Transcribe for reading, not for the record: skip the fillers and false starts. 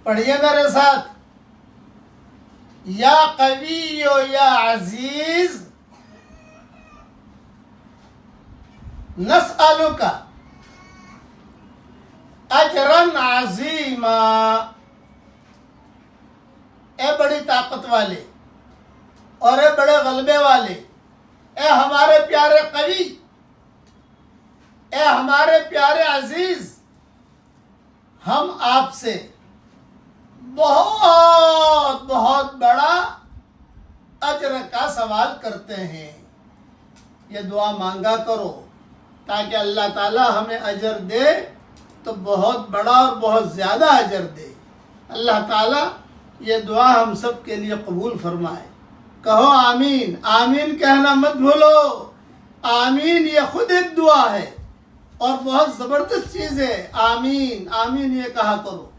پڑھیے میرے ساتھ، یا قوی یا عزیز نسألک اجرا عظیما، اے بڑی طاقت والے اور اے بڑے غلبے والے، اے ہمارے پیارے قوی، اے ہمارے پیارے عزیز، ہم آپ سے بہت بہت بڑا اجر کا سوال کرتے ہیں۔ یہ دعا مانگا کرو تاکہ اللہ تعالی ہمیں اجر دے تو بہت بڑا اور بہت زیادہ اجر دے۔ اللہ تعالی یہ دعا ہم سب کے لیے قبول فرمائے۔ کہو آمین۔ آمین کہنا مت بھولو۔ آمین یہ خود ایک دعا ہے اور بہت زبردست چیز ہے۔ آمین آمین یہ کہا کرو۔